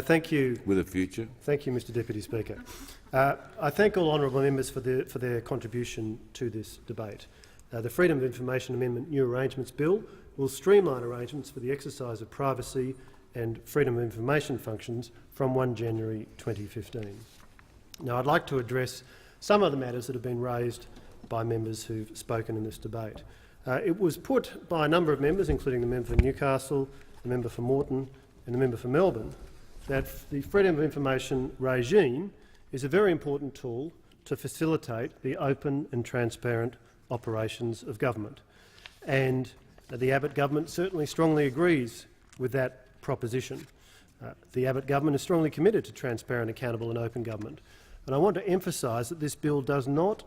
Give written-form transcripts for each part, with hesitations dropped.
Thank you. With a future. Thank you, Mr Deputy Speaker. I thank all honourable members for their contribution to this debate. The Freedom of Information Amendment New Arrangements Bill will streamline arrangements for the exercise of privacy and freedom of information functions from 1 January 2015. Now, I'd like to address some of the matters that have been raised by members who've spoken in this debate. It was put by a number of members, including the member for Newcastle, the member for Moreton and the member for Melbourne, that the freedom of information regime is a very important tool to facilitate the open and transparent operations of government. And the Abbott government certainly strongly agrees with that proposition. The Abbott government is strongly committed to transparent, accountable and open government. And I want to emphasise that this bill does not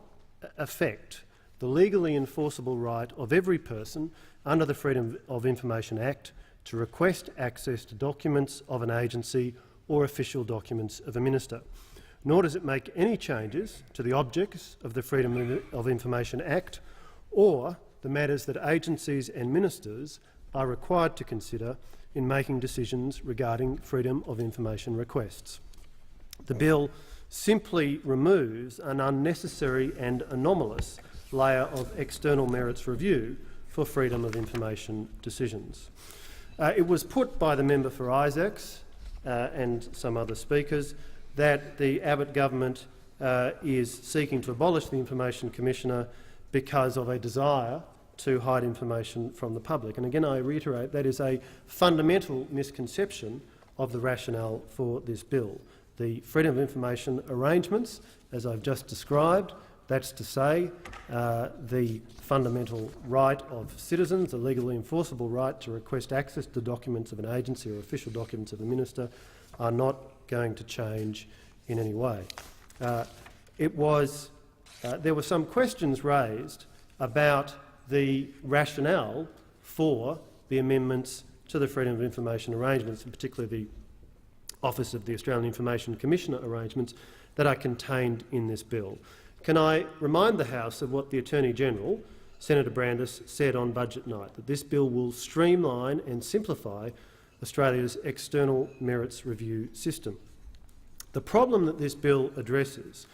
affect the legally enforceable right of every person under the Freedom of Information Act to request access to documents of an agency or official documents of a minister. Nor does it make any changes to the objects of the Freedom of Information Act or the matters that agencies and ministers are required to consider in making decisions regarding freedom of information requests. The bill simply removes an unnecessary and anomalous layer of external merits review for freedom of information decisions. It was put by the member for Isaacs and some other speakers that the Abbott government is seeking to abolish the Information Commissioner because of a desire to hide information from the public. And again, I reiterate, that is a fundamental misconception of the rationale for this bill. The freedom of information arrangements, as I've just described, that's to say the fundamental right of citizens, the legally enforceable right to request access to documents of an agency or official documents of a minister, are not going to change in any way. There were some questions raised about the rationale for the amendments to the Freedom of Information arrangements, in particular the Office of the Australian Information Commissioner arrangements that are contained in this bill. Can I remind the House of what the Attorney-General, Senator Brandis, said on budget night, that this bill will streamline and simplify Australia's external merits review system. The problem that this bill addresses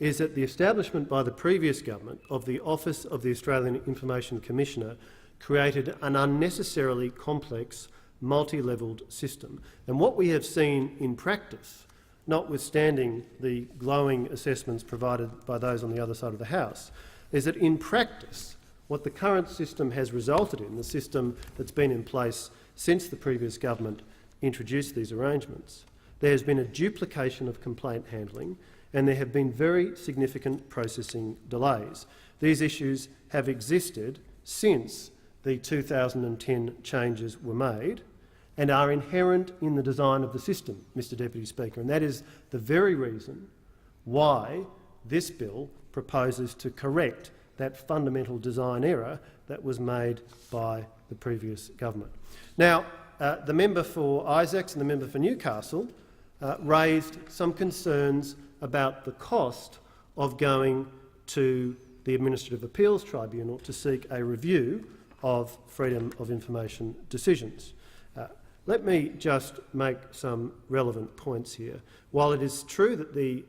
is that the establishment by the previous government of the Office of the Australian Information Commissioner created an unnecessarily complex, multi-levelled system. And what we have seen in practice, notwithstanding the glowing assessments provided by those on the other side of the House, is that in practice what the current system has resulted in, the system that's been in place since the previous government introduced these arrangements, there has been a duplication of complaint handling and there have been very significant processing delays. These issues have existed since the 2010 changes were made and are inherent in the design of the system, Mr Deputy Speaker, and that is the very reason why this bill proposes to correct that fundamental design error that was made by the previous government. Now, the member for Isaacs and the member for Newcastle raised some concerns about the cost of going to the Administrative Appeals Tribunal to seek a review of freedom of information decisions. Let me just make some relevant points here. While it is true that the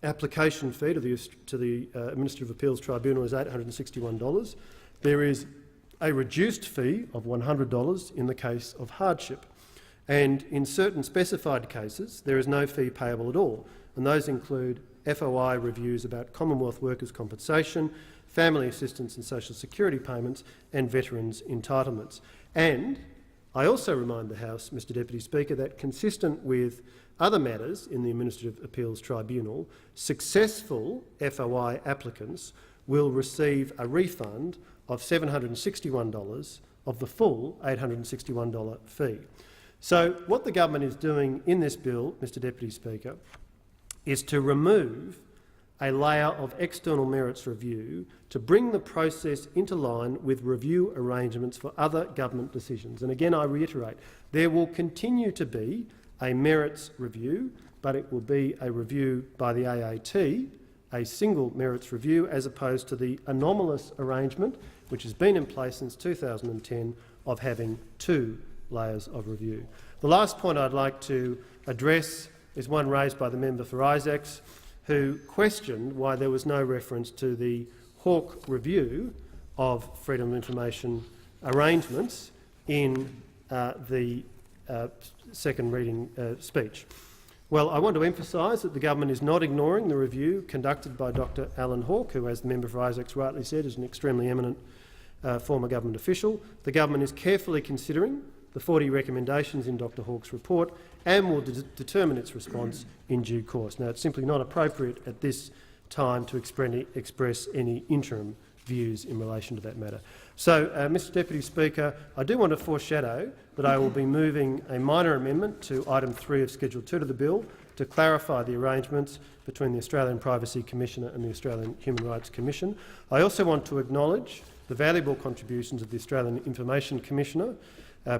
application fee to the Administrative Appeals Tribunal is $861, there is a reduced fee of $100 in the case of hardship. And in certain specified cases, there is no fee payable at all, and those include FOI reviews about Commonwealth workers' compensation, family assistance and social security payments and veterans' entitlements. And I also remind the House, Mr Deputy Speaker, that consistent with other matters in the Administrative Appeals Tribunal, successful FOI applicants will receive a refund of $761 of the full $861 fee. So what the government is doing in this bill, Mr Deputy Speaker, is to remove a layer of external merits review to bring the process into line with review arrangements for other government decisions. And again, I reiterate, there will continue to be a merits review, but it will be a review by the AAT, a single merits review, as opposed to the anomalous arrangement, which has been in place since 2010, of having two layers of review. The last point I'd like to address is one raised by the member for Isaacs, who questioned why there was no reference to the Hawke review of freedom of information arrangements in the second reading speech. Well, I want to emphasise that the government is not ignoring the review conducted by Dr Alan Hawke, who, as the member for Isaacs rightly said, is an extremely eminent former government official. The government is carefully considering the 40 recommendations in Dr Hawke's report and will determine its response in due course. Now, it's simply not appropriate at this time to express any interim views in relation to that matter. So, Mr Deputy Speaker, I do want to foreshadow that I will be moving a minor amendment to item 3 of Schedule 2 to the bill to clarify the arrangements between the Australian Privacy Commissioner and the Australian Human Rights Commission. I also want to acknowledge the valuable contributions of the Australian Information Commissioner,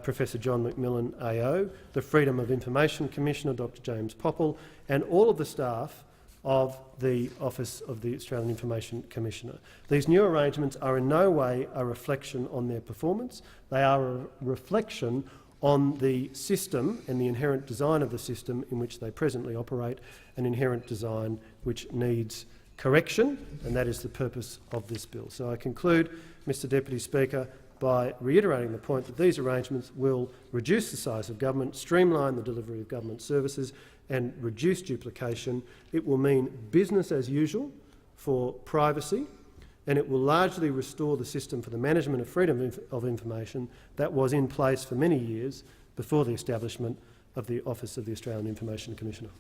Professor John McMillan AO, the Freedom of Information Commissioner, Dr James Popple, and all of the staff of the Office of the Australian Information Commissioner. These new arrangements are in no way a reflection on their performance. They are a reflection on the system and the inherent design of the system in which they presently operate, an inherent design which needs correction, and that is the purpose of this bill. So I conclude, Mr Deputy Speaker, by reiterating the point that these arrangements will reduce the size of government, streamline the delivery of government services and reduce duplication. It will mean business as usual for privacy, and it will largely restore the system for the management of freedom of information that was in place for many years before the establishment of the Office of the Australian Information Commissioner.